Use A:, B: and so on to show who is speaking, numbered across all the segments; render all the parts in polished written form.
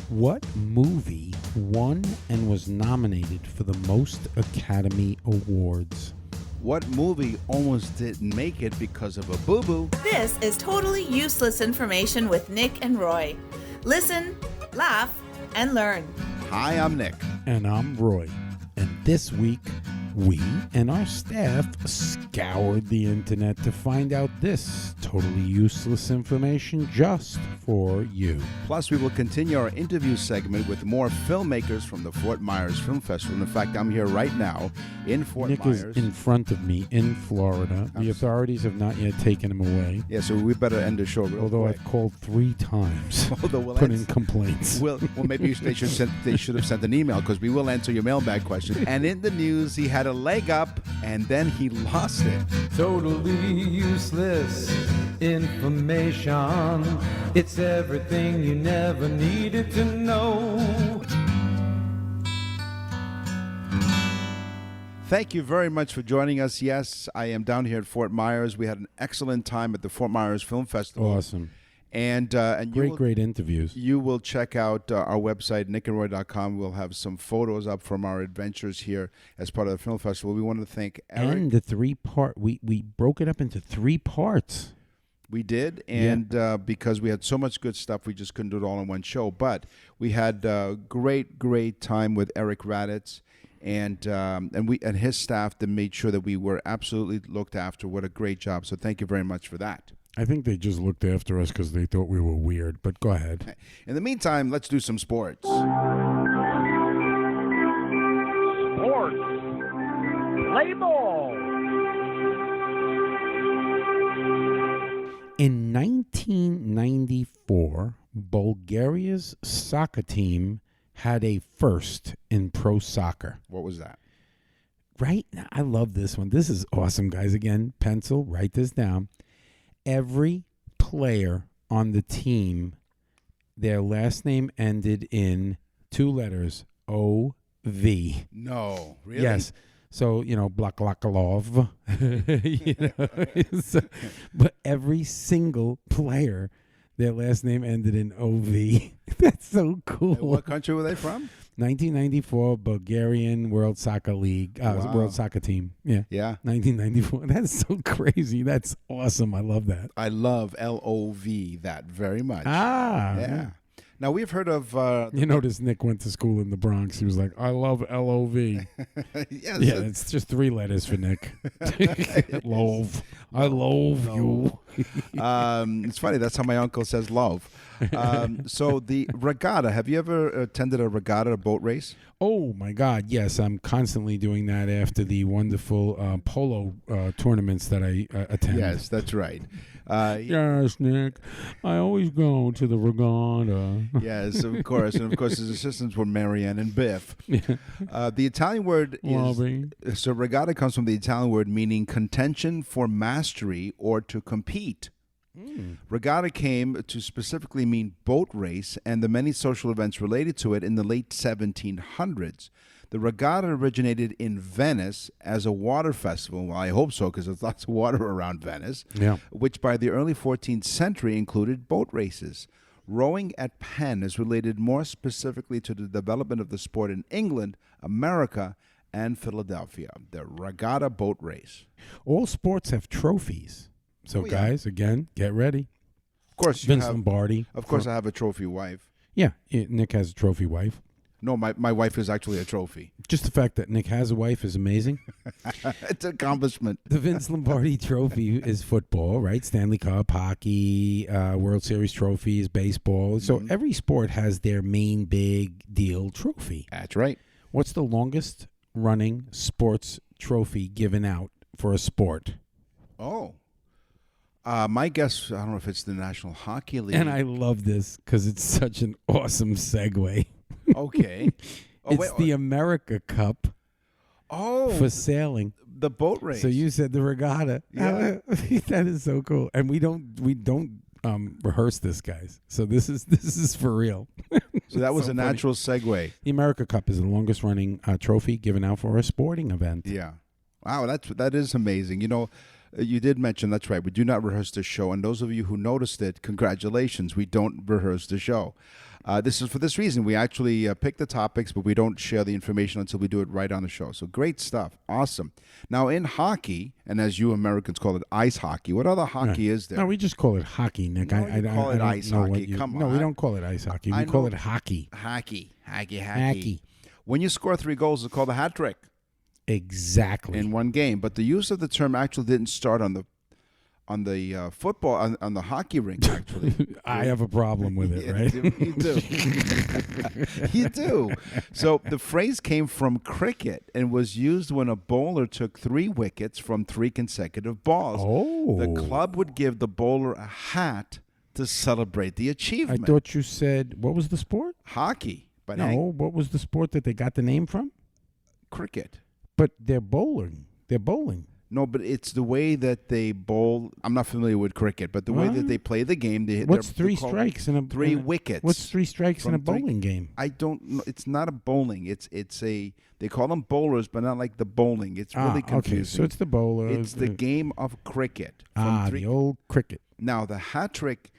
A: What movie won and was nominated for the most Academy Awards?
B: What movie almost didn't make it because of a boo-boo?
C: This is totally useless information with Nick and Roy. Listen, laugh, and learn.
B: Hi, I'm Nick.
A: And I'm Roy. And this week, we and our staff scoured the internet to find out this totally useless information just for you.
B: Plus, we will continue our interview segment with more filmmakers from the Fort Meyers Film Festival. In fact, I'm here right now in Fort
A: Nick
B: Myers.
A: is in front of me in Florida. The authorities have not yet taken him away.
B: Yeah, so we better end the show real
A: Although
B: quick.
A: I've called 3 times,
B: We'll
A: put in complaints.
B: Well, maybe they should have sent an email because we will answer your mailbag question. And in the news, he had a leg up and then he lost it.
D: Totally useless information. It's everything you never needed to know.
B: Thank you very much for joining us. Yes, I am down here at Fort Myers. We had an excellent time at the Fort Myers Film Festival.
A: Awesome.
B: And
A: great interviews.
B: You will check out our website, nickandroy.com. We'll have some photos up from our adventures here as part of the film festival. We want to thank Eric.
A: And the 3-part, we broke it up into 3 parts.
B: We did, and because we had so much good stuff, we just couldn't do it all in one show. But we had a great time with Eric Raditz and his staff that made sure that we were absolutely looked after. What a great job. So thank you very much for that.
A: I think they just looked after us because they thought we were weird, but go ahead.
B: In the meantime, let's do some sports.
E: Sports. Play ball.
A: In 1994, Bulgaria's soccer team had a first in pro soccer.
B: What was that?
A: Right? I love this one. This is awesome, guys. Again, pencil, write this down. Every player on the team, their last name ended in 2 letters, O-V.
B: No, really?
A: Yes. So, Blaklakalov. But every single player, their last name ended in O-V. That's so cool.
B: And what country were they from?
A: 1994 Bulgarian World Soccer League,
B: Wow.
A: World Soccer Team. Yeah. 1994. That's so crazy. That's awesome. I love that.
B: I love L-O-V, that very much.
A: Yeah.
B: Now, we've heard of...
A: You notice Nick went to school in the Bronx. He was like, I love L-O-V.
B: Yes,
A: Yeah, it's just 3 letters for Nick. Love. I love you.
B: It's funny. That's how my uncle says love. So the regatta, have you ever attended a regatta, a boat race?
A: Oh, my God. Yes, I'm constantly doing that after the wonderful polo tournaments that I attend.
B: Yes, that's right.
A: Yes, Nick. I always go to the regatta.
B: Yes, of course. And, of course, his assistants were Marianne and Biff. The Italian word
A: Lovey.
B: is... So regatta comes from the Italian word meaning contention for mastery or to compete. Regatta came to specifically mean boat race and the many social events related to it in the late 1700s. The regatta originated in Venice as a water festival. Well, I hope so, because there's lots of water around Venice, which by the early 14th century included boat races. Rowing at Penn is related more specifically to the development of the sport in England, America, and Philadelphia. The regatta boat race.
A: All sports have trophies. So, guys, again, get ready.
B: Of course,
A: Vince Lombardi.
B: Of course, I have a trophy wife.
A: Yeah, Nick has a trophy wife.
B: No, my wife is actually a trophy.
A: Just the fact that Nick has a wife is amazing.
B: It's an accomplishment.
A: The Vince Lombardi trophy is football, right? Stanley Cup, hockey, World Series trophies, baseball. So every sport has their main big deal trophy.
B: That's right.
A: What's the longest running sports trophy given out for a sport?
B: Oh. My guess, I don't know if it's the National Hockey League.
A: And I love this because it's such an awesome segue.
B: Okay.
A: It's the America Cup for sailing.
B: The boat race.
A: So you said the regatta.
B: Yeah.
A: That is so cool. And we don't rehearse this, guys. So this is for real.
B: So that was
A: so
B: a
A: funny.
B: natural segue.
A: The America Cup is the longest running trophy given out for a sporting event.
B: Yeah. Wow, that is amazing. You did mention, that's right, we do not rehearse the show. And those of you who noticed it, congratulations. We don't rehearse the show. This is for this reason. We actually pick the topics, but we don't share the information until we do it right on the show. So great stuff. Awesome. Now, in hockey, and as you Americans call it, ice hockey, what other hockey is there?
A: No, we just call it hockey, Nick.
B: No, you call it
A: don't
B: ice
A: know what
B: hockey.
A: you-
B: Come
A: No, we
B: on.
A: don't call it ice hockey. We
B: I
A: call
B: know-
A: it hockey.
B: Hockey. When you score 3 goals, it's called a hat trick
A: Exactly.
B: in one game. But the use of the term actually didn't start on the football on the hockey rink. Actually,
A: I have a problem with it,
B: Yeah,
A: right?
B: You do. You do. So the phrase came from cricket and was used when a bowler took 3 wickets from 3 consecutive balls.
A: Oh.
B: The club would give the bowler a hat to celebrate the
A: I
B: achievement.
A: thought you said, what was the sport?
B: Hockey, but
A: No, what was the sport that they got the name from?
B: cricket.
A: But they're bowling. They're bowling.
B: No, but it's the way that they bowl. I'm not familiar with cricket, but the way that they play the game.
A: What's
B: they're
A: 3
B: called
A: in a
B: 3 wickets?
A: What's 3 strikes in a
B: from three-
A: bowling game?
B: I don't know. It's not a bowling. It's a. They call them bowlers, but not like the bowling. It's really confusing.
A: Okay, so it's the bowler.
B: It's the game of cricket. From
A: the old cricket.
B: Now, the hat trick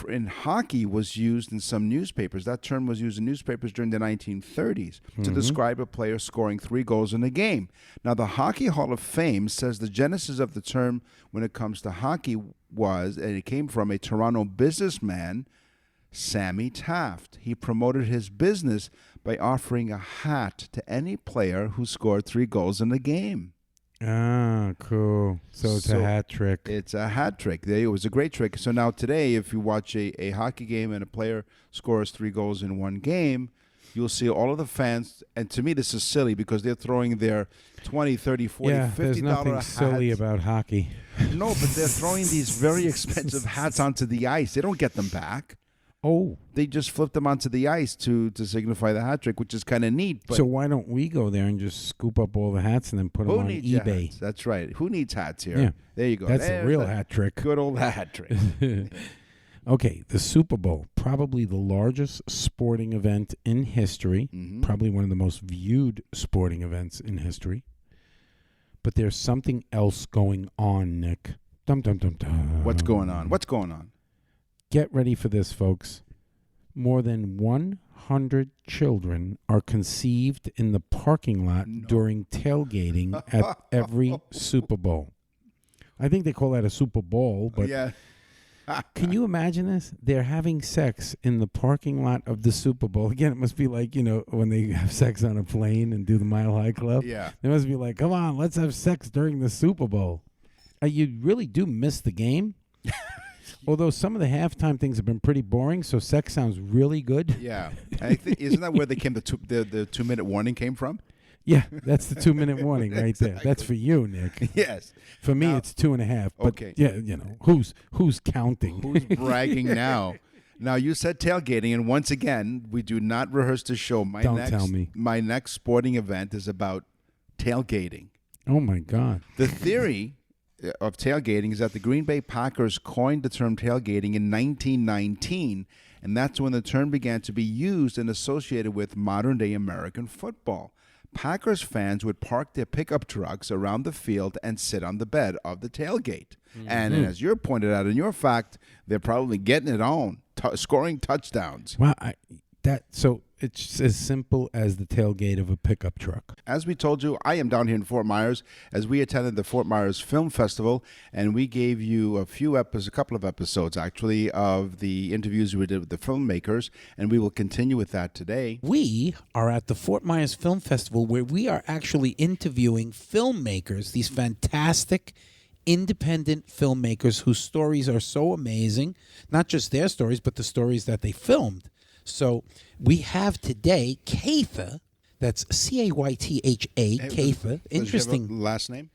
B: in hockey was used in some newspapers. That term was used in newspapers during the 1930s to describe a player scoring 3 goals in a game. Now, the Hockey Hall of Fame says the genesis of the term when it comes to hockey was, and it came from a Toronto businessman, Sammy Taft. He promoted his business by offering a hat to any player who scored 3 goals in a game.
A: Ah, cool. So it's a hat trick.
B: It's a hat trick. It was a great trick. So now today, if you watch a hockey game and a player scores 3 goals in one game, you'll see all of the fans. And to me, this is silly because they're throwing their $20, $30, $40,
A: Yeah,
B: $50
A: there's nothing
B: hats.
A: silly about hockey.
B: No, but they're throwing these very expensive hats onto the ice. They don't get them back.
A: Oh,
B: They just flip them onto the ice to signify the hat trick, which is kind of neat. But
A: so why don't we go there and just scoop up all the hats and then put them
B: who
A: on
B: needs your
A: eBay?
B: hats? That's right. Who needs hats here?
A: Yeah.
B: There you go.
A: That's a
B: There's
A: real
B: that
A: hat trick.
B: Good old hat trick.
A: Okay, the Super Bowl, probably the largest sporting event in history, probably one of the most viewed sporting events in history. But there's something else going on, Nick. Dum dum dum dum.
B: What's going on? What's going on?
A: Get ready for this, folks. More than 100 children are conceived in the parking lot during tailgating at every Super Bowl. I think they call that a Super Bowl, but
B: Yeah.
A: can you imagine this? They're having sex in the parking lot of the Super Bowl. Again, it must be like, when they have sex on a plane and do the Mile High Club.
B: Yeah.
A: They must be like, come on, let's have sex during the Super Bowl. You really do miss the game. Although some of the halftime things have been pretty boring, so sex sounds really good.
B: Yeah. I think, isn't that where the 2-minute warning came from?
A: Yeah, that's the 2-minute warning right there. That's for you, Nick.
B: Yes.
A: For me,
B: Now-
A: it's 2.5. But
B: Okay.
A: yeah, who's counting?
B: Who's bragging now? Now, you said tailgating, and once again, we do not rehearse the show.
A: Don't tell me.
B: My next sporting event is about tailgating.
A: Oh my God!
B: The theory of tailgating is that the Green Bay Packers coined the term tailgating in 1919, and that's when the term began to be used and associated with modern-day American football. Packers fans would park their pickup trucks around the field and sit on the bed of the tailgate. And as you're pointed out in your fact, they're probably getting it on, scoring touchdowns.
A: Wow, so it's as simple as the tailgate of a pickup truck.
B: As we told you, I am down here in Fort Myers as we attended the Fort Meyers Film Festival, and we gave you a couple of episodes actually of the interviews we did with the filmmakers, and we will continue with that today.
F: We are at the Fort Myers Film Festival where we are actually interviewing filmmakers, these fantastic independent filmmakers whose stories are so amazing, not just their stories, but the stories that they filmed. So we have today Catha, that's Caytha, Catha. Interesting.
B: Does she have a last name?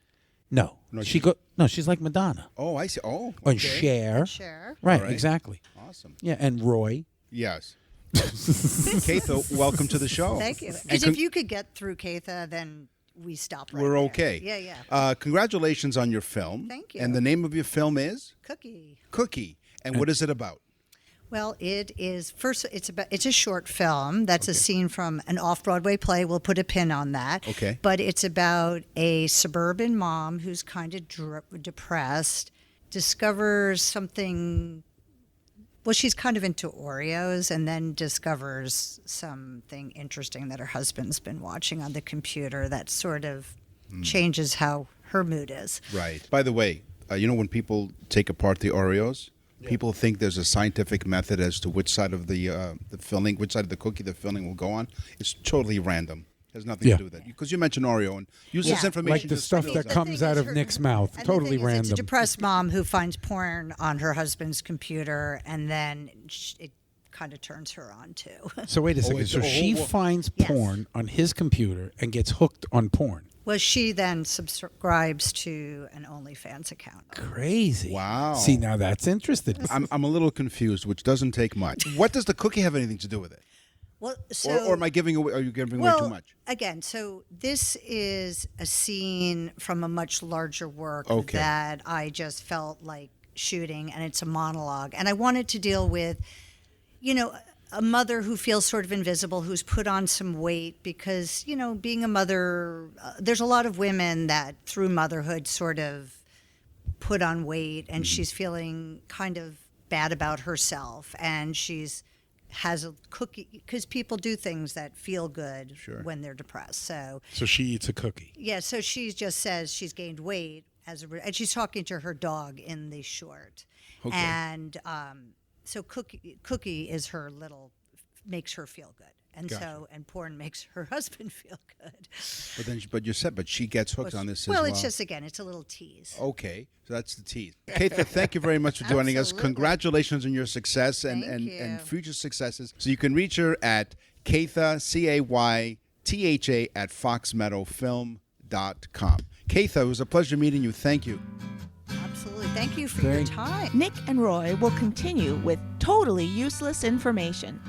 F: No, she's like Madonna.
B: Oh, I see. Oh,
F: And
B: okay.
F: Cher.
G: Cher.
F: Right,
B: All right.
F: exactly.
B: Awesome.
F: Yeah, and Roy.
B: Yes. Catha, welcome to the show.
G: Thank you.
B: And
G: Because if you could get through Catha, then we stop right
B: we're
G: there.
B: okay.
G: Yeah, yeah.
B: Congratulations on your film.
G: Thank you.
B: And the name of your film is
G: Cookie.
B: Cookie. And what is it about?
G: Well, it is it's a short film that's a scene from an off-Broadway play. We'll put a pin on that.
B: Okay.
G: But it's about a suburban mom who's kind of depressed, discovers something Well, she's kind of into Oreos and then discovers something interesting that her husband's been watching on the computer that sort of changes how her mood is.
B: Right. By the way, when people take apart the Oreos, people think there's a scientific method as to which side of the filling, which side of the cookie the filling will go on. It's totally random. Has nothing to do with it. Because you mentioned Oreo and use this information.
A: Like the stuff that comes out of Nick's mouth. Totally random.
G: It's a depressed mom who finds porn on her husband's computer, and then it kind of turns her on too.
A: So wait a second. So she finds porn on his computer and gets hooked on porn.
G: Well, she then subscribes to an OnlyFans account.
A: Crazy.
B: Wow.
A: See, now that's interesting.
B: I'm a little confused, which doesn't take much. What does the cookie have anything to do with it?
G: Well,
B: or am I giving away? Are you giving away too much?
G: Again, so this is a scene from a much larger work that I just felt like shooting, and it's a monologue. And I wanted to deal with, a mother who feels sort of invisible, who's put on some weight because, being a mother, there's a lot of women that through motherhood sort of put on weight, and she's feeling kind of bad about herself, and has a cookie because people do things that feel good when they're depressed. So
A: she eats a cookie.
G: Yeah, so she just says she's gained weight and she's talking to her dog in the short. Okay. And so cookie is her makes her feel good. And and porn makes her husband feel good.
B: But she gets hooked on this as well.
G: Well, it's just, again, it's a little tease.
B: Okay, so that's the tease. Keitha, thank you very much for joining us. Congratulations on your success and future successes. So you can reach her at Keitha, Caytha, at foxmeadowfilm.com. Keitha, it was a pleasure meeting you. Thank you.
G: Absolutely. Thank you for your time.
C: Nick and Roy will continue with totally useless information.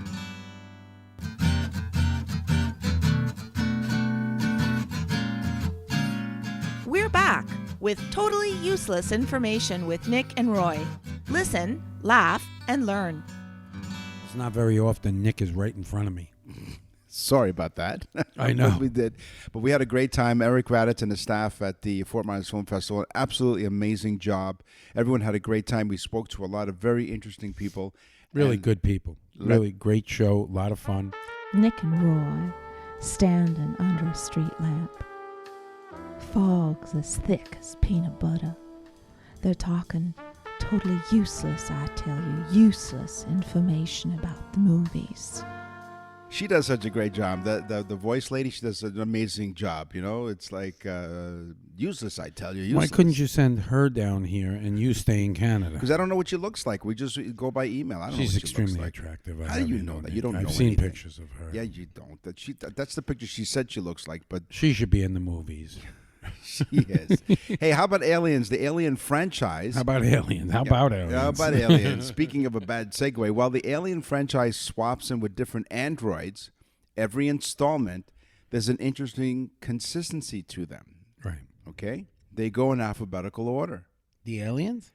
C: We're back with totally useless information with Nick and Roy. Listen, laugh, and learn.
A: It's not very often Nick is right in front of me.
B: Sorry about that.
A: I know.
B: We did. But we had a great time. Eric Raditz and the staff at the Fort Meyers Film Festival, absolutely amazing job. Everyone had a great time. We spoke to a lot of very interesting people.
A: Really good people. Really great show. A lot of fun.
H: Nick and Roy standing under a street lamp. Fog's as thick as peanut butter. They're talking totally useless, I tell you, useless information about the movies.
B: She does such a great job. The voice lady, she does an amazing job. It's like useless, I tell you. Useless.
A: Why couldn't you send her down here and you stay in Canada?
B: Because I don't know what she looks like. We just go by email. I don't know what she
A: extremely
B: looks like.
A: Attractive.
B: How do you know that? You don't know
A: I've seen
B: anything.
A: pictures of her.
B: Yeah, you don't. That's the picture she said she looks like. But
A: she should be in the movies.
B: She is. Hey, how about Aliens, the Alien franchise?
A: How about Aliens? How about Aliens?
B: Speaking of a bad segue, while the Alien franchise swaps in with different androids, every installment, there's an interesting consistency to them.
A: Right.
B: Okay? They go in alphabetical order.
A: The Aliens?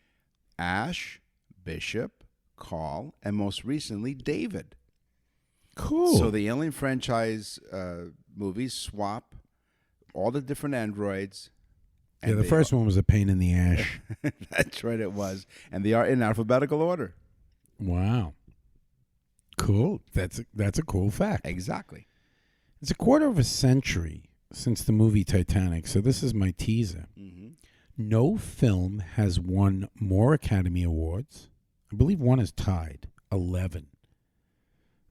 B: Ash, Bishop, Carl, and most recently, David.
A: Cool.
B: So the Alien franchise movies swap all the different androids.
A: Yeah, the first one was a pain in the ash.
B: That's right, it was. And they are in alphabetical order.
A: Wow. Cool. That's a cool fact.
B: Exactly.
A: It's a quarter of a century since the movie Titanic, so this is my teaser. Mm-hmm. No film has won more Academy Awards. I believe one is tied. 11.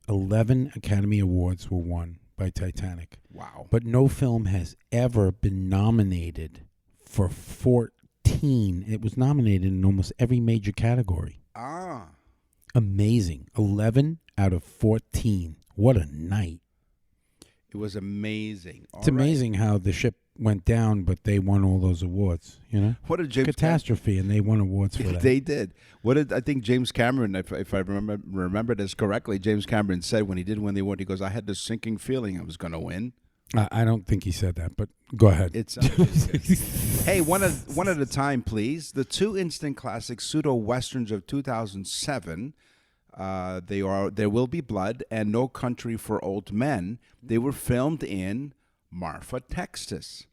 A: 11 Academy Awards were won by Titanic.
B: Wow.
A: But no film has ever been nominated for 14. It was nominated in almost every major category.
B: Ah.
A: Amazing. 11 out of 14. What a night.
B: It was amazing.
A: It's amazing how the ship went down, but they won all those awards,
B: What did James
A: Catastrophe, and they won awards for that.
B: They did. I think James Cameron, if I remember this correctly, James Cameron said when he did win the award, he goes, I had this sinking feeling I was going to win.
A: I don't think he said that, but go ahead.
B: Hey, one at a time, please. The two instant classic pseudo-westerns of 2007, they are There Will Be Blood and No Country for Old Men. They were filmed in Marfa, Texas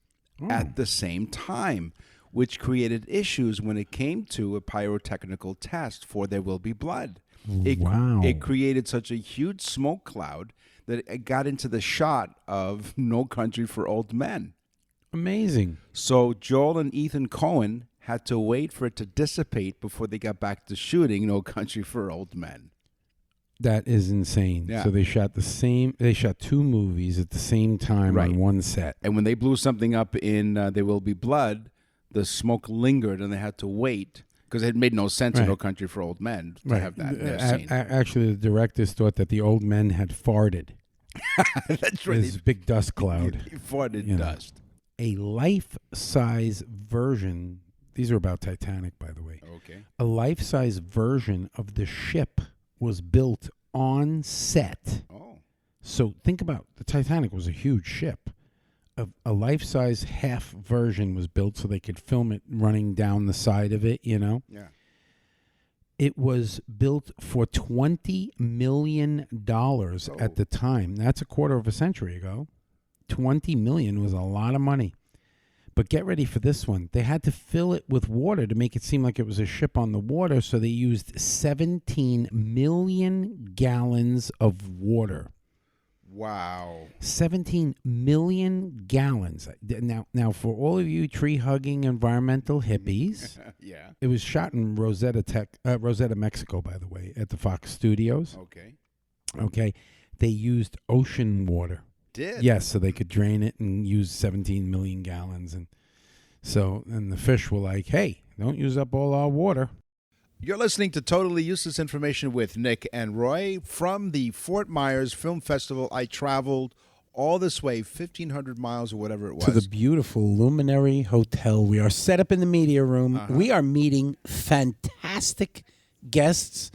B: at the same time, which created issues when it came to a pyrotechnical test for There Will Be Blood. It created such a huge smoke cloud that it got into the shot of No Country for Old Men.
A: Amazing.
B: So Joel and Ethan Coen had to wait for it to dissipate before they got back to shooting No Country for Old Men.
A: That is insane.
B: Yeah.
A: So they shot two movies at the same time on one set.
B: And when they blew something up in There Will Be Blood, the smoke lingered and they had to wait because it made no sense in No Country for Old Men to have that in their scene.
A: Actually, the directors thought that the old men had farted.
B: That's right.
A: This big dust cloud.
B: He farted dust.
A: A life-size version. These are about Titanic, by the way.
B: Okay.
A: A life-size version of the ship was built on set.
B: Oh.
A: So think about the Titanic was a huge ship. A life-size half version was built so they could film it running down the side of it, you know?
B: Yeah.
A: It was built for $20 million at the time. That's a quarter of a century ago. $20 million was a lot of money. But get ready for this one. They had to fill it with water to make it seem like it was a ship on the water, so they used 17 million gallons of water.
B: Wow.
A: 17 million gallons. Now, for all of you tree-hugging environmental hippies,
B: yeah,
A: it was shot in Rosetta, Mexico, by the way, at the Fox Studios. Okay. They used ocean water.
B: Did?
A: Yes, so they could drain it and use 17 million gallons. And the fish were like, hey, don't use up all our water.
B: You're listening to Totally Useless Information with Nick and Roy from the Fort Meyers Film Festival. I traveled all this way, 1,500 miles or whatever it was.
F: To the beautiful Luminary Hotel. We are set up in the media room. We are meeting fantastic guests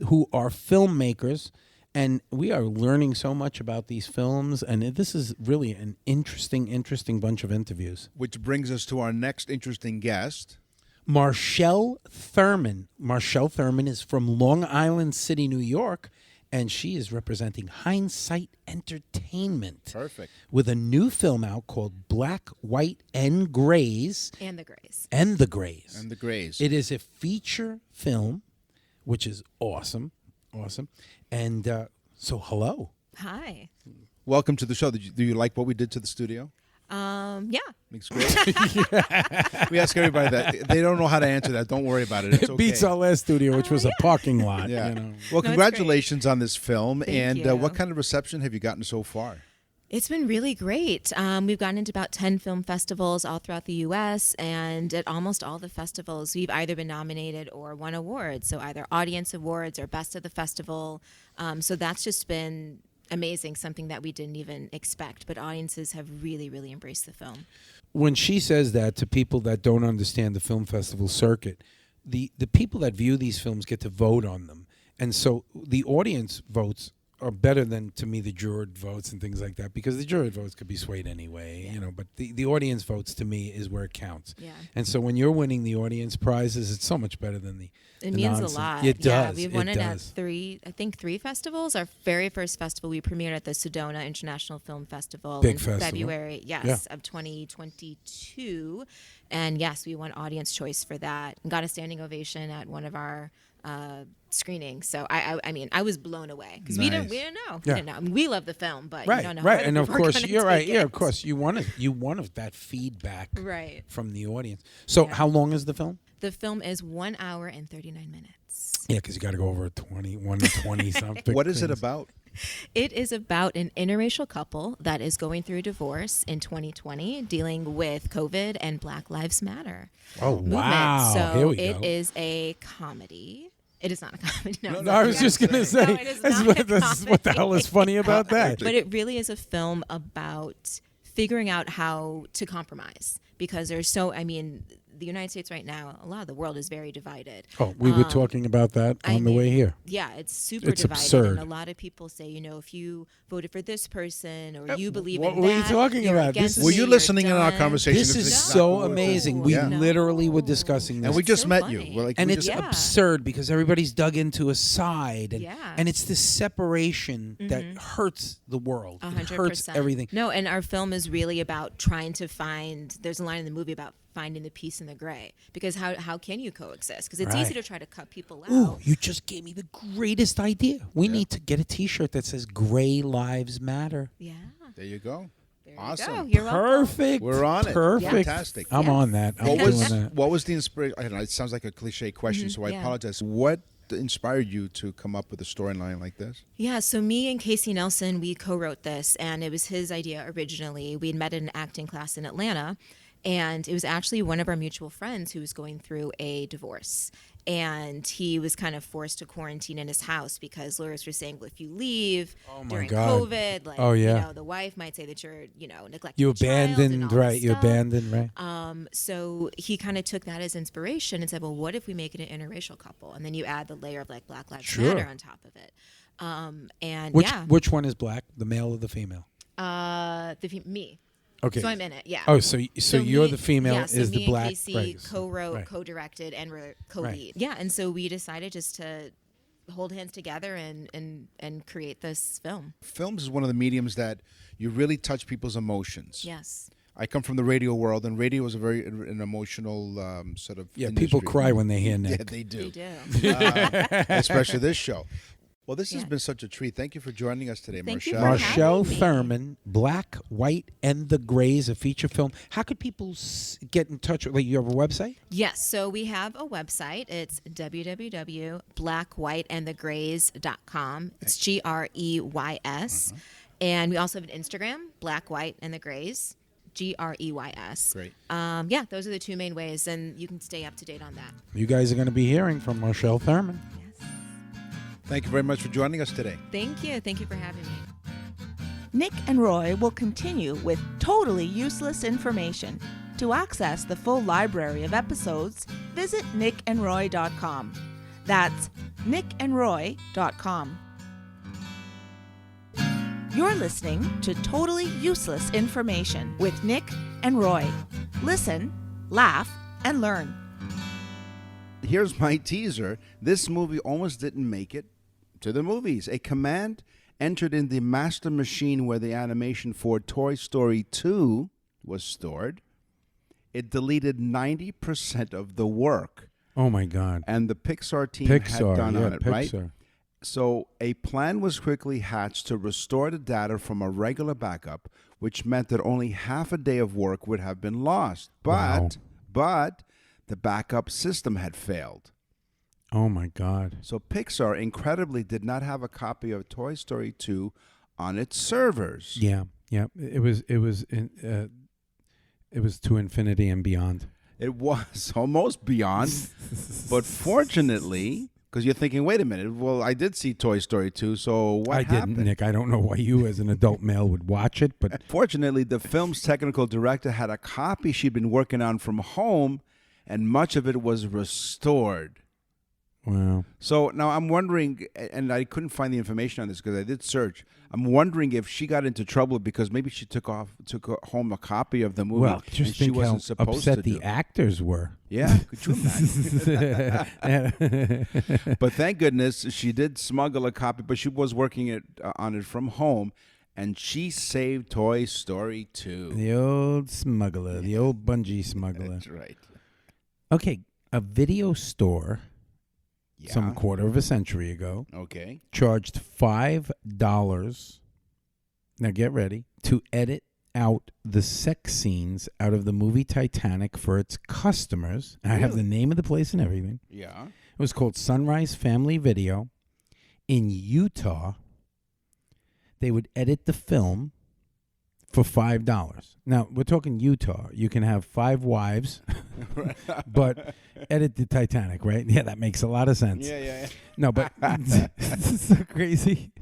F: who are filmmakers, and we are learning so much about these films, and this is really an interesting bunch of interviews.
B: Which brings us to our next interesting guest.
F: Marshall Thurman. Marshall Thurman is from Long Island City, New York, and she is representing Hindsight Entertainment.
B: Perfect.
F: With a new film out called Black, White, and Grays.
I: And the Grays.
F: And the Grays.
B: And the Grays.
F: It is a feature film, which is awesome. Awesome. And so, hello.
I: Hi.
B: Welcome to the show. Do you like what we did to the studio?
I: Yeah.
B: Looks great. We ask everybody that. They don't know how to answer that. Don't worry about it. It's okay.
F: It beats our last studio, which was a parking lot.
B: Yeah.
F: You know.
B: Well, congratulations on this film.
I: Thank you.
B: What kind of reception have you gotten so far?
I: It's been really great. We've gotten into about 10 film festivals all throughout the U.S., and at almost all the festivals, we've either been nominated or won awards, so either audience awards or best of the festival. So that's just been amazing, something that we didn't even expect, but audiences have really, really embraced the film.
F: When she says that to people that don't understand the film festival circuit, the people that view these films get to vote on them. And so the audience votes are better than, to me, the juror votes and things like that, because the juror votes could be swayed anyway, you know, but the audience votes, to me, is where it counts.
I: Yeah.
F: And so when you're winning the audience prizes, it's so much better than the
I: It means
F: nonsense.
I: a lot.
F: It does.
I: We've won it at
F: does.
I: three festivals. Our very first festival, we premiered at the Sedona International Film Festival
F: Big
I: in
F: festival.
I: February, of 2022. And yes, we won audience choice for that and got a standing ovation at one of our screenings. So I mean, I was blown away because we didn't know. We didn't know. I mean, we love the film, but you don't know.
F: Right, and of
I: we're
F: course,
I: gonna
F: you're right.
I: take
F: Yeah,
I: it.
F: of course, you wanted that feedback
I: Right.
F: from the audience. So, how long is the film?
I: The film is 1 hour and 39 minutes.
F: Yeah, because you got to go over 21 to 20 something.
B: What is it about?
I: It is about an interracial couple that is going through divorce in 2020, dealing with COVID and Black Lives Matter movement.
F: Wow.
I: So
F: Here we
I: it
F: go.
I: is a comedy. It is not a comedy. No,
F: I was just going to say,
I: No, it is not a
F: what the hell is funny about that?
I: But it really is a film about figuring out how to compromise, because the United States right now, a lot of the world is very divided.
F: Oh, we were talking about that on the way here.
I: Yeah, it's super
F: It's
I: divided.
F: absurd.
I: And a lot of people say, if you voted for this person or you believe
F: what
I: in
F: were
I: that,
F: you talking
I: you're
F: about?
I: against
F: Were
I: me,
B: you
I: you're
B: listening in on our
I: done.
B: conversation?
F: This is
B: Exactly
F: so
B: what-
F: amazing. We
B: Yeah.
F: literally were discussing this.
B: And we just
I: so
B: met
I: funny.
B: you.
F: And it's
I: Yeah.
F: absurd because everybody's dug into a side. And,
I: Yeah.
F: and it's this separation that hurts the world. It hurts
I: 100%.
F: everything.
I: No, and our film is really about trying to find, there's a line in the movie about finding the peace in the gray, because how can you coexist? Because it's
F: Right.
I: easy to try to cut people out.
F: Ooh, you just gave me the greatest idea. We need to get a T-shirt that says "Gray Lives Matter."
I: Yeah.
B: There you go.
I: There
B: Awesome.
I: You go. You're welcome.
F: Perfect.
B: We're on it.
F: Perfect.
B: Fantastic.
F: I'm on that. I'm doing that.
B: What was the inspiration? I don't know. It sounds like a cliche question, so I
I: yeah.
B: apologize. What inspired you to come up with a storyline like this?
I: Yeah, so me and Casey Nelson, we co-wrote this, and it was his idea originally. We had met in an acting class in Atlanta, and it was actually one of our mutual friends who was going through a divorce. And he was kind of forced to quarantine in his house because lawyers were saying, well, if you leave during COVID, like, you know, the wife might say that you're, you know, neglecting
F: You
I: the child and
F: abandoned,
I: all
F: right?
I: this
F: You
I: stuff.
F: abandoned, right?
I: So he kind of took that as inspiration and said, well, what if we make it an interracial couple? And then you add the layer of like Black Lives Matter on top of it. And
F: Which one is black, the male or the female?
I: Me.
F: Okay.
I: So I'm in it, yeah.
F: Oh, so you're the female,
I: yeah, so
F: is
I: me
F: the black.
I: and Casey
F: right.
I: co-wrote,
F: Right.
I: co-directed, and were co-lead.
F: Right.
I: Yeah, and so we decided just to hold hands together and create this film.
B: Films is one of the mediums that you really touch people's emotions.
I: Yes.
B: I come from the radio world, and radio is an emotional sort of industry.
F: People cry when they hear Nick.
B: Yeah, they do.
I: They do.
B: Especially this show. Well, this has been such a treat. Thank you for joining us today,
I: Thank you
B: Marshall.
I: for
F: Marshall
I: having me.
F: Thurman, Black, White, and the Grays, a feature film. How could people get in touch with? Like, you have a website?
I: Yes, so we have a website. It's www.blackwhiteandthegrays.com. It's GREYS. And we also have an Instagram, Black, White, and the Grays, GREYS.
B: Great.
I: Yeah, those are the two main ways, and you can stay up to date on that.
F: You guys are going to be hearing from Marshall Thurman.
I: Yes.
B: Thank you very much for joining us today.
I: Thank you. Thank you for having me.
C: Nick and Roy will continue with totally useless information. To access the full library of episodes, visit nickandroy.com. That's nickandroy.com. You're listening to Totally Useless Information with Nick and Roy. Listen, laugh, and learn.
B: Here's my teaser. This movie almost didn't make it to the movies. A command entered in the master machine where the animation for Toy Story 2 was stored. It deleted 90% of the work.
F: Oh, my God.
B: And the Pixar team had done on it, right?
F: Pixar.
B: So a plan was quickly hatched to restore the data from a regular backup, which meant that only half a day of work would have been lost. But the backup system had failed.
F: Oh, my God.
B: So Pixar incredibly did not have a copy of Toy Story 2 on its servers.
F: Yeah. It was to infinity and beyond.
B: It was almost beyond. But fortunately, because you're thinking, wait a minute, well, I did see Toy Story 2, so what happened?
F: I didn't, Nick. I don't know why you as an adult male would watch it, but
B: Fortunately, the film's technical director had a copy she'd been working on from home, and much of it was restored.
F: wow.
B: So now I'm wondering, and I couldn't find the information on this because I did search. I'm wondering if she got into trouble because maybe she took home a copy of the movie
F: Well,
B: and
F: just
B: she
F: think how
B: wasn't supposed
F: upset
B: to
F: the
B: do.
F: actors were.
B: Yeah, could you imagine? But thank goodness she did smuggle a copy, but she was working on it from home, and she saved Toy Story 2.
F: The old smuggler, the old bungee smuggler.
B: That's right.
F: Okay, a video store
B: Yeah.
F: some quarter of a century ago
B: Okay.
F: charged $5, now get ready, to edit out the sex scenes out of the movie Titanic for its customers. I have the name of the place and everything.
B: Yeah.
F: It was called Sunrise Family Video. In Utah, they would edit the film for $5. Now, we're talking Utah. You can have 5 wives, but edit the Titanic, right? Yeah, that makes a lot of sense.
B: Yeah.
F: No, but it's so crazy.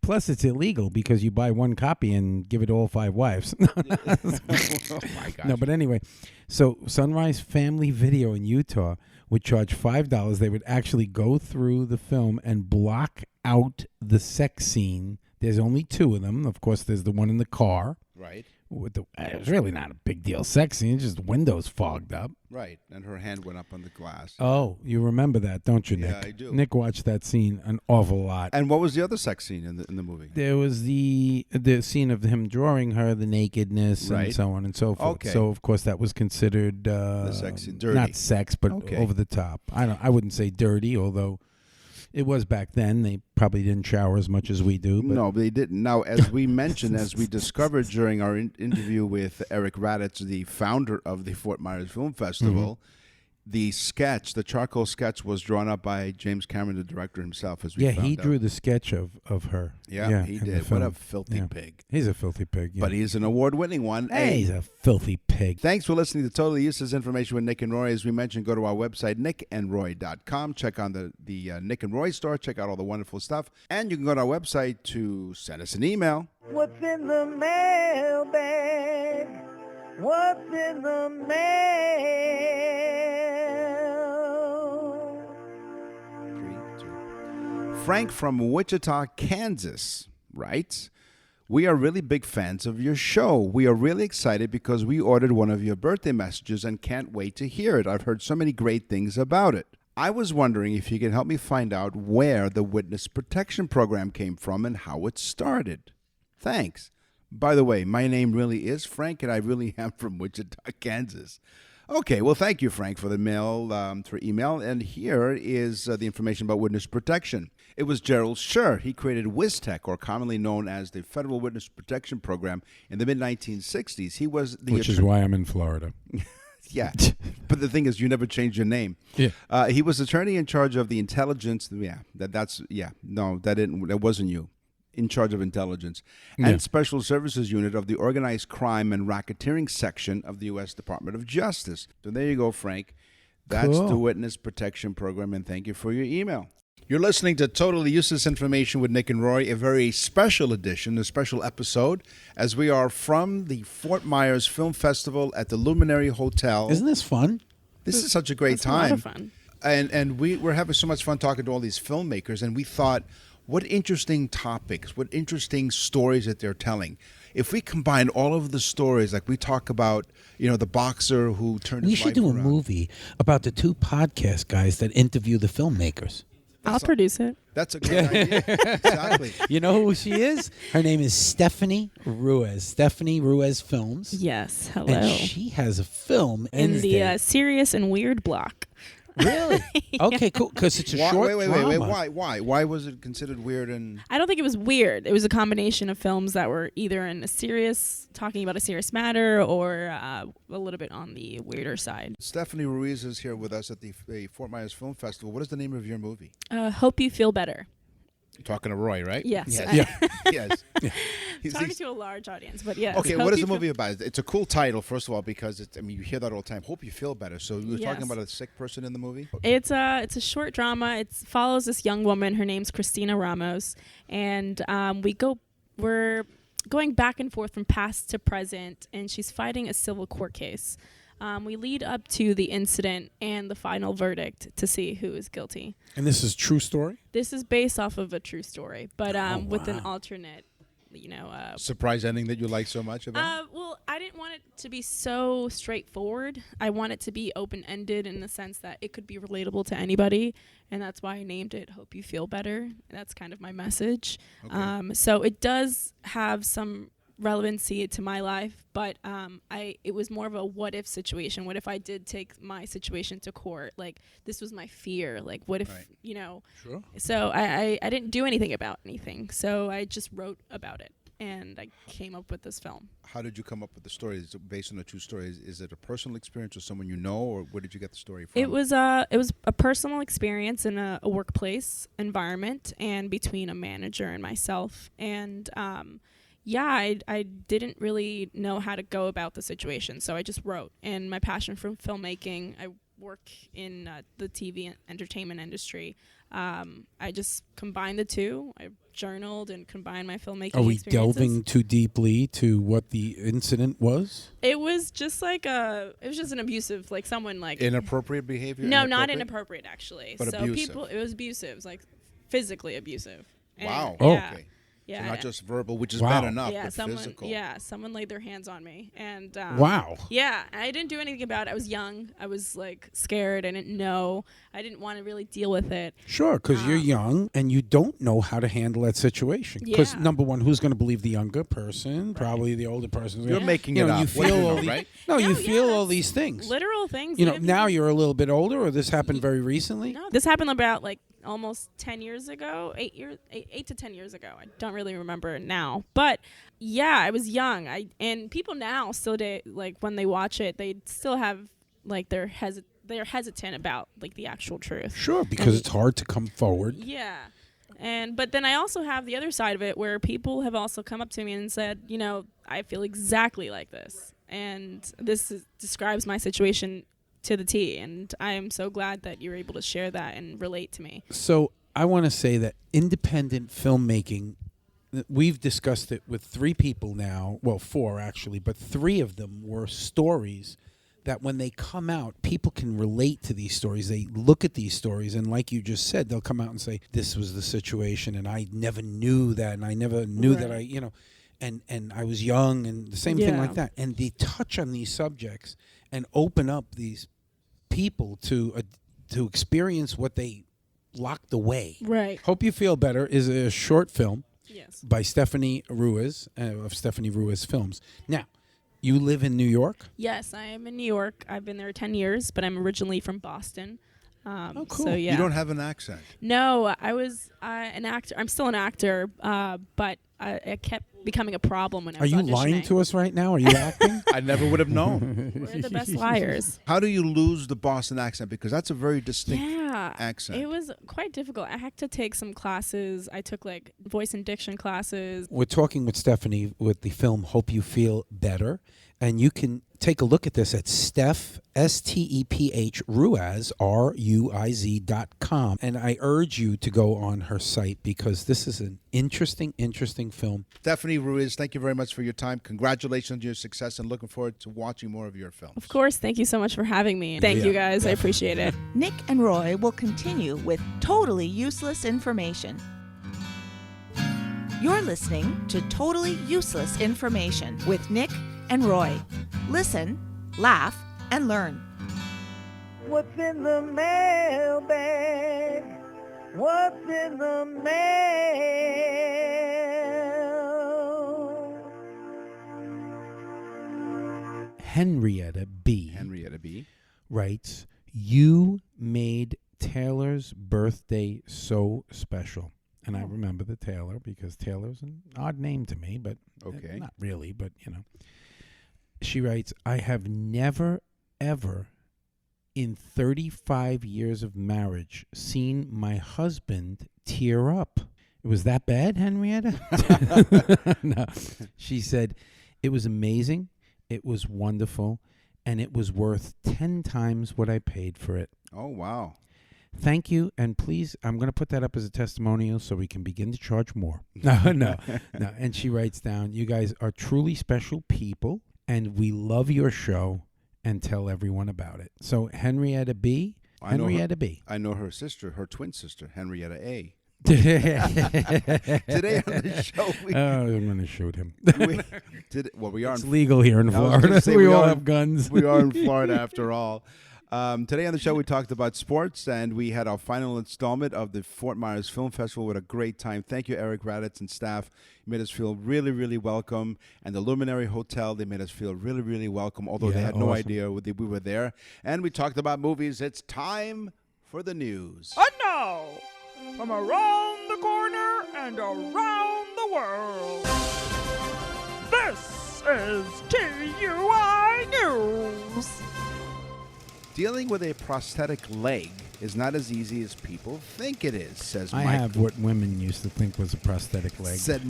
F: Plus, it's illegal because you buy one copy and give it all 5 wives.
B: Oh my gosh.
F: No, but anyway, so Sunrise Family Video in Utah would charge $5. They would actually go through the film and block out the sex scene. There's only 2 of them. Of course, there's the one in the car
B: Right.
A: it was really not a big deal sex scene, just windows fogged up.
B: Right, and her hand went up on the glass.
A: Oh, you remember that, don't you, Nick?
B: Yeah, I do.
A: Nick watched that scene an awful lot.
B: And what was the other sex scene in the movie?
A: There was the scene of him drawing her, the nakedness,
B: Right.
A: and so on and so forth.
B: Okay.
A: So of course that was considered
B: The sex scene, dirty.
A: not sex, but
B: Okay.
A: over the top. I wouldn't say dirty, although it was back then. They probably didn't shower as much as we do. But
B: No, they didn't. Now, as we mentioned, as we discovered during our interview with Eric Raditz, the founder of the Fort Meyers Film Festival, the charcoal sketch was drawn up by James Cameron, the director himself, as we
A: yeah,
B: found
A: he
B: out.
A: drew the sketch of her.
B: Yeah, he
A: in the
B: did. What a
A: film.
B: filthy
A: Yeah.
B: pig.
A: He's a filthy pig. Yeah.
B: But he's an award-winning one.
A: Hey, he's a filthy pig.
B: Thanks for listening to Totally Useless Information with Nick and Roy. As we mentioned, go to our website, nickandroy.com. Check on the Nick and Roy store. Check out all the wonderful stuff. And you can go to our website to send us an email.
E: What's in the mailbag? What's in the mail?
B: 3, 2. Frank from Wichita, Kansas writes, "We are really big fans of your show. We are really excited because we ordered one of your birthday messages and can't wait to hear it. I've heard so many great things about it. I was wondering if you can help me find out where the Witness Protection Program came from and how it started. Thanks. By the way, my name really is Frank, and I really am from Wichita, Kansas." Okay, well, thank you, Frank, for the email. And here is the information about witness protection. It was Gerald Scher. He created WISTEC, or commonly known as the Federal Witness Protection Program, in the mid-1960s. He was the
A: Which is why I'm in Florida.
B: Yeah, but the thing is, you never changed your name.
A: Yeah.
B: He was attorney in charge of the intelligence. That wasn't you. In charge of intelligence and special services unit of the organized crime and racketeering section of the U.S. Department of Justice. So there you go, Frank. That's
A: Cool.
B: the Witness Protection Program, and thank you for your email. You're listening to Totally Useless Information with Nick and Roy, a very special edition, a special episode, as we are from the Fort Meyers Film Festival at the Luminary Hotel.
A: Isn't this fun?
B: This is such a great
J: It's
B: time.
J: a lot of fun.
B: And we're having so much fun talking to all these filmmakers, and we thought, what interesting topics, what interesting stories that they're telling. If we combine all of the stories, like we talk about, the boxer who turned
F: We
B: his
F: should
B: life
F: do a
B: around.
F: movie about the two podcast guys that interview the filmmakers.
J: I'll produce it.
B: That's a great idea. Exactly.
F: You know who she is? Her name is Stephanie Ruiz. Stephanie Ruiz Films.
J: Yes. Hello.
F: And she has a film
J: in the
F: Wednesday.
J: serious and weird block.
F: Really? Okay, cool. Because it's a short
B: Wait.
F: drama.
B: Why was it considered weird? And
J: I don't think it was weird. It was a combination of films that were either in talking about a serious matter, or a little bit on the weirder side.
B: Stephanie Ruiz is here with us at the Fort Myers Film Festival. What is the name of your movie?
J: Hope You Feel Better.
B: You're talking to Roy, right?
J: Yes.
B: Yes.
J: Talking to a large audience, but yes.
B: Okay,
J: Hope
B: what is
J: You
B: the
J: Feel-
B: movie about? It's a cool title, first of all, because you hear that all the time. Hope you feel better. So you were talking
J: Yes.
B: about a sick person in the movie?
J: It's a short drama. It follows this young woman. Her name's Christina Ramos, and we're going back and forth from past to present, and she's fighting a civil court case. We lead up to the incident and the final verdict to see who is guilty.
A: And this is true story?
J: This is based off of a true story, but with an
A: wow.
J: alternate,
B: Surprise ending that you like so much about?
J: well, I didn't want it to be so straightforward. I want it to be open-ended in the sense that it could be relatable to anybody, and that's why I named it Hope You Feel Better. That's kind of my message.
B: Okay.
J: So it does have some relevancy to my life, but it was more of a what if situation. What if I did take my situation to court? Like, this was my fear. Like, what if,
B: Right.
A: Sure.
J: So I didn't do anything about anything. So I just wrote about it, and I came up with this film.
B: How did you come up with the story? Is it based on a true story? Is it a personal experience or someone you know, or where did you get the story from?
J: It was a personal experience in a workplace environment, and between a manager and myself. And I didn't really know how to go about the situation, so I just wrote. And my passion for filmmaking, I work in the TV and entertainment industry. I just combined the two. I journaled and combined my filmmaking
A: Are we
J: experiences.
A: delving too deeply to what the incident was?
J: It was just like it was just an abusive, like someone like
B: Inappropriate behavior?
J: No, not inappropriate actually.
B: But
J: so
B: abusive.
J: it was abusive, like physically abusive. And
B: Wow.
A: Oh.
J: yeah.
B: Okay.
J: Yeah,
B: So not just verbal, which is
A: Wow.
B: bad enough,
J: yeah,
B: but physical.
J: someone laid their hands on me, and
A: Wow.
J: yeah, I didn't do anything about it. I was young. I was like scared. I didn't know. I didn't want to really deal with it.
A: Sure, because you're young and you don't know how to handle that situation. Because
J: Yeah.
A: number one, who's going to believe the younger person? Probably the older person.
B: You're making
A: you
B: it
A: know,
B: up.
A: You
B: What do
A: feel
B: you
A: all
B: know,
A: the-
B: right?
A: No, you
J: No,
A: feel
J: yeah,
A: all
J: that's
A: these things.
J: Literal things.
A: You know,
J: even-
A: now you're a little bit older, or this happened very recently.
J: No, this happened about like almost 10 years ago, 8 to 10 years ago. I don't really remember now, but yeah, I was young. And people now still like when they watch it, they still have like they're hesitant about like the actual truth.
A: Sure, because it's hard to come forward.
J: Yeah. But then I also have the other side of it where people have also come up to me and said, you know, I feel exactly like this. And describes my situation to the T. And I am so glad that you're able to share that and relate to me.
A: So I want to say that independent filmmaking, we've discussed it with 3 people now, well, 4 actually, but 3 of them were stories that when they come out, people can relate to these stories. They look at these stories, and like you just said, they'll come out and say, this was the situation, and I never knew that, and I never knew that and I was young, and the same thing like that. And they touch on these subjects and open up these people to experience what they locked away.
J: Right.
A: Hope You Feel Better is a short film
J: Yes.
A: by Stephanie Ruiz of Stephanie Ruiz Films. Now, you live in New York?
J: Yes, I am in New York. I've been there 10 years, but I'm originally from Boston.
A: Oh, cool.
J: So, yeah.
B: You don't have an accent.
J: No, I was an actor. I'm still an actor, but I kept becoming a problem when I
A: Are
J: was
A: you
J: auditioning.
A: lying to us right now? Are you acting?
B: I never would have known.
J: We're the best liars.
B: How do you lose the Boston accent? Because that's a very distinct accent.
J: It was quite difficult. I had to take some classes. I took like voice and diction classes.
A: We're talking with Stephanie with the film Hope You Feel Better. And you can take a look at this at Steph, STEPH, Ruiz, RUIZ.com. And I urge you to go on her site because this is an interesting film.
B: Stephanie Ruiz, thank you very much for your time. Congratulations on your success and looking forward to watching more of your films.
J: Of course, thank you so much for having me. Thank you guys. I appreciate it.
C: Nick and Roy will continue with totally useless information. You're listening to Totally Useless Information with Nick and Roy. Listen, laugh, and learn.
E: What's in the mailbag? What's in the mail?
A: Henrietta B. writes, you made Taylor's birthday so special. And I remember the Taylor because Taylor's an odd name to me, but not really, but you know. She writes, I have never, ever in 35 years of marriage seen my husband tear up. It was that bad, Henrietta? No. She said, it was amazing, it was wonderful, and it was worth 10 times what I paid for it.
B: Oh, wow.
A: Thank you, and please, I'm going to put that up as a testimonial so we can begin to charge more. No. And she writes down, you guys are truly special people, and we love your show, and tell everyone about it. So Henrietta B.
B: I know her sister, her twin sister, Henrietta A. Today on the show,
A: I'm going to shoot him.
B: It's
A: legal here in Florida. We all have guns.
B: We are in Florida after all. Today on the show, we talked about sports, and we had our final installment of the Fort Meyers Film Festival with a great time. Thank you, Eric Raditz and staff. You made us feel really, really welcome. And the Luminary Hotel, they made us feel really, really welcome, although they had no idea we were there. And we talked about movies. It's time for the news.
K: And now, from around the corner and around the world, this is TUI News.
B: Dealing with a prosthetic leg is not as easy as people think it is, says
A: I
B: Michael.
A: have what women used to think was a prosthetic leg.
B: Said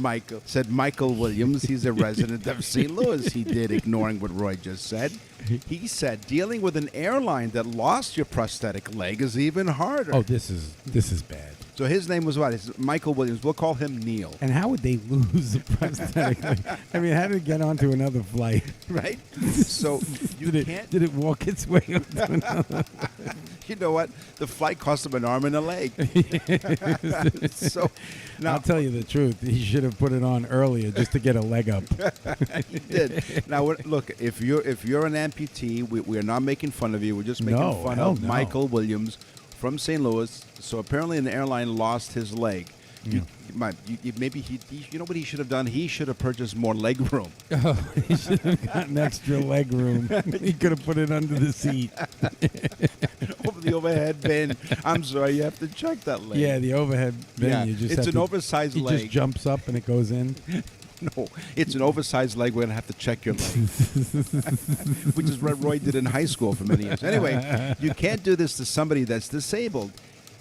B: Michael Williams. He's a resident of St. Louis. He did, ignoring what Roy just said. He said, dealing with an airline that lost your prosthetic leg is even harder.
A: Oh, this is bad.
B: So his name was what? It's Michael Williams. We'll call him Neil.
A: And how would they lose a prosthetic leg? I mean, how did it get onto another flight?
B: Right? So you can't.
A: Did it walk its way up to another?
B: You know what? The flight cost him an arm and a leg. So now
A: I'll tell you the truth. He should have put it on earlier just to get a leg up.
B: he did. Now look, if you're an amputee, we are not making fun of you. We're just making fun of Michael Williams from St. Louis. So apparently an airline lost his leg. Maybe you know what he should have done? He should have purchased more leg room.
A: Oh, he should have gotten extra leg room. He could have put it under the seat.
B: Over the overhead bin. I'm sorry, you have to check that leg.
A: Yeah, the overhead bin.
B: Yeah,
A: You just
B: it's
A: have
B: an oversized
A: it
B: leg.
A: just jumps up and it goes in.
B: No, it's an oversized leg. We're going to have to check your leg. Which is what Roy did in high school for many years. Anyway, you can't do this to somebody that's disabled.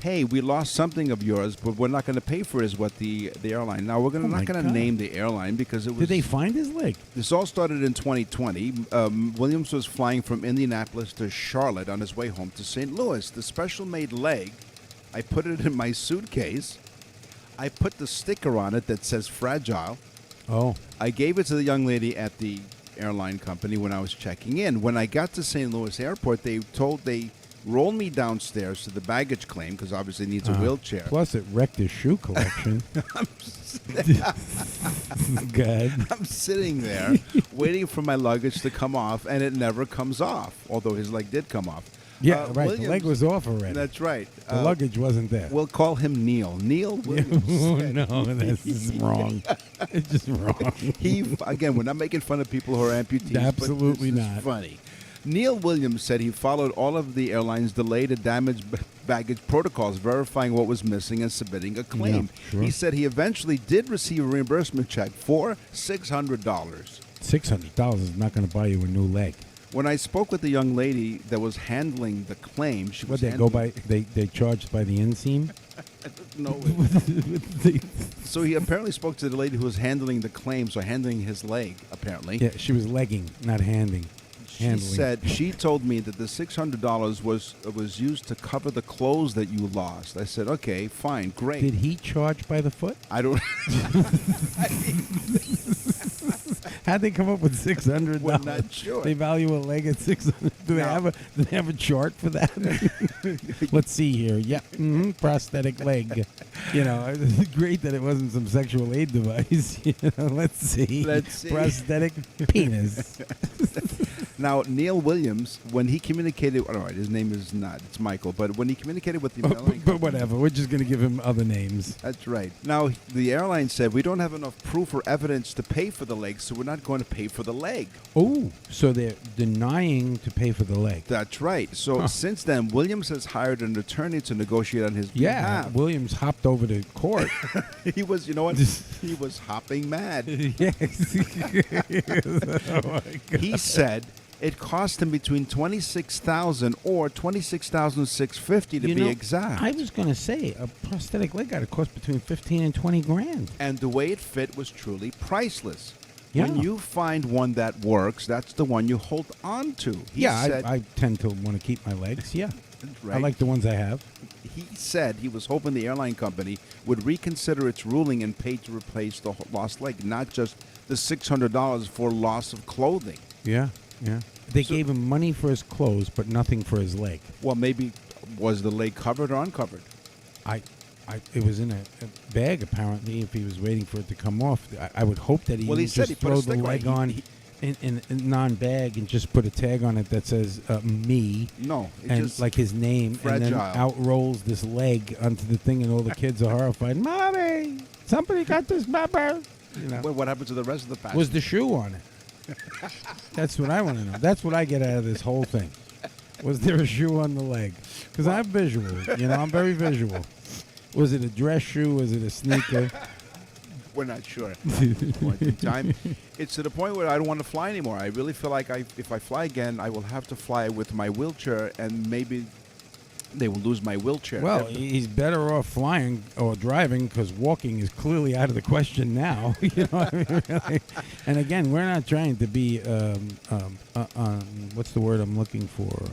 B: Hey, we lost something of yours, but we're not going to pay for it, is what the airline. Now, we're not going to name the airline because it was...
A: Did they find his leg?
B: This all started in 2020. Williams was flying from Indianapolis to Charlotte on his way home to St. Louis. The special-made leg, I put it in my suitcase. I put the sticker on it that says fragile.
A: Oh.
B: I gave it to the young lady at the airline company when I was checking in. When I got to St. Louis Airport, they rolled me downstairs to the baggage claim because obviously it needs a wheelchair.
A: Plus, it wrecked his shoe collection. Good.
B: I'm sitting there waiting for my luggage to come off, and it never comes off, although his leg did come off.
A: Yeah, right. The leg was off already.
B: That's right.
A: The luggage wasn't there.
B: We'll call him Neil. Neil Williams.
A: Oh, no, that's just wrong. It's just wrong.
B: Again, we're not making fun of people who are amputees.
A: Absolutely
B: but this is
A: not.
B: Funny. Neil Williams said he followed all of the airline's delayed and damaged baggage protocols, verifying what was missing and submitting a claim.
A: Yeah, sure.
B: He said he eventually did receive a reimbursement check for $600.
A: $600 is not going to buy you a new leg.
B: When I spoke with the young lady that was handling the claim, she was
A: What, they charged by the inseam?
B: No. So he apparently spoke to the lady who was handling the claim, so handling his leg, apparently.
A: Yeah, she was legging, not handling.
B: She told me that the $600 was used to cover the clothes that you lost. I said, okay, fine, great.
A: Did he charge by the foot?
B: I don't.
A: How'd they come up with $600?
B: We're not sure.
A: They value a leg at $600. Do they have a chart for that? Let's see here. Yeah, prosthetic leg. You know, it's great that it wasn't some sexual aid device. You know, let's see. Prosthetic penis.
B: Now, Neil Williams, when he communicated, all right, his name is not, it's Michael, but when he communicated with the airline
A: but whatever, we're just going to give him other names.
B: That's right. Now, the airline said, we don't have enough proof or evidence to pay for the leg, so we're not going to pay for the leg.
A: Oh, so they're denying to pay for the leg.
B: That's right. So since then, Williams has hired an attorney to negotiate on his behalf.
A: Yeah, Williams hopped over to court.
B: He was, you know what? He was hopping mad.
A: Yes. Oh, my God.
B: He said it cost him between $26,000 or $26,650 to be exact.
A: I was going to say a prosthetic leg got to cost between $15 and $20,000.
B: And the way it fit was truly priceless.
A: Yeah.
B: When you find one that works, that's the one you hold on to.
A: I tend to want to keep my legs. Yeah,
B: right.
A: I like the ones I have.
B: He said he was hoping the airline company would reconsider its ruling and pay to replace the lost leg, not just the $600 for loss of clothing.
A: Yeah. They gave him money for his clothes, but nothing for his leg.
B: Well, maybe was the leg covered or uncovered?
A: It was in a bag, apparently, if he was waiting for it to come off. I would hope that he would just throw the leg on in a non-bag and just put a tag on it that says me.
B: No.
A: And
B: just
A: like his name.
B: fragile.
A: And then out rolls this leg onto the thing, and all the kids are horrified. Mommy, somebody got this bubble. You know.
B: Well, what happened to the rest of the passengers?
A: Was the shoe on it? That's what I want to know. That's what I get out of this whole thing. Was there a shoe on the leg? Because I'm visual. You know, I'm very visual. Was it a dress shoe? Was it a sneaker?
B: We're not sure at this point in time. It's to the point where I don't want to fly anymore. I really feel like if I fly again, I will have to fly with my wheelchair, and maybe they will lose my wheelchair.
A: Well, he's better off flying or driving because walking is clearly out of the question now. You know what I mean? Really? And again, we're not trying to be, what's the word I'm looking for?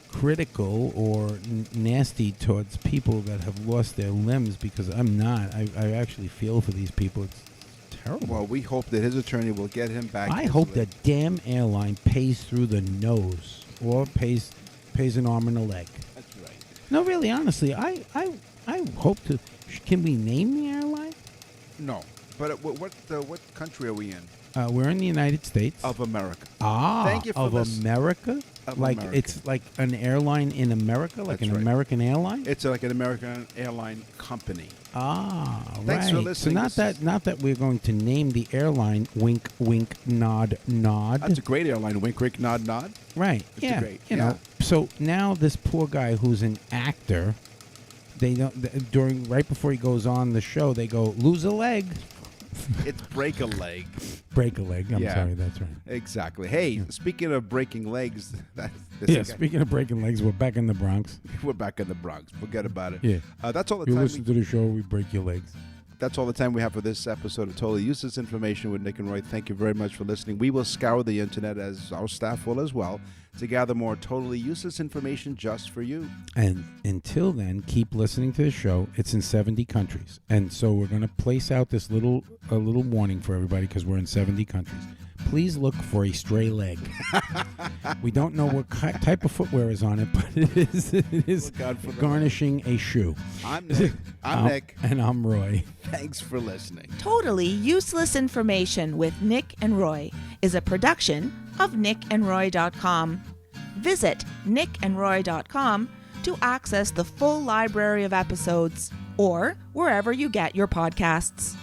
A: Critical or nasty towards people that have lost their limbs, because I'm not. I actually feel for these people. It's terrible.
B: Well, we hope that his attorney will get him back.
A: I hope that damn airline pays through the nose or pays an arm and a leg.
B: That's right.
A: No, really, honestly, I hope to. Can we name the airline?
B: No. But what country are we in?
A: We're in the United States
B: Of America.
A: Thank
B: you for
A: of
B: this.
A: America.
B: Of
A: like
B: America.
A: it's like an airline in America, like
B: That's
A: an
B: right.
A: American airline.
B: It's like an American airline company.
A: Right.
B: Thanks for listening.
A: So not that we're going to name the airline. Wink, wink, nod, nod.
B: That's a great airline. Wink, wink, nod, nod.
A: Right.
B: It's
A: yeah.
B: great.
A: You know. So now this poor guy who's an actor, they don't right before he goes on the show, they go lose a leg.
B: It's break a leg.
A: Break a leg. I'm
B: Yeah.
A: sorry. That's right.
B: Exactly. Hey, speaking of breaking legs,
A: Speaking of breaking legs, we're back in the Bronx.
B: we're back in the Bronx. Forget about it.
A: Yeah.
B: That's all the
A: You
B: time.
A: listen to the show, we break your legs.
B: That's all the time we have for this episode of Totally Useless Information with Nick and Roy. Thank you very much for listening. We will scour the internet, as our staff will as well, to gather more totally useless information just for you.
A: And until then, keep listening to the show. It's in 70 countries. And so we're going to place out this little warning for everybody because we're in 70 countries. Please look for a stray leg. We don't know what type of footwear is on it, but it is garnishing a shoe.
B: I'm Nick. I'm Nick.
A: And I'm Roy.
B: Thanks for listening.
C: Totally Useless Information with Nick and Roy is a production of nickandroy.com. Visit nickandroy.com to access the full library of episodes or wherever you get your podcasts.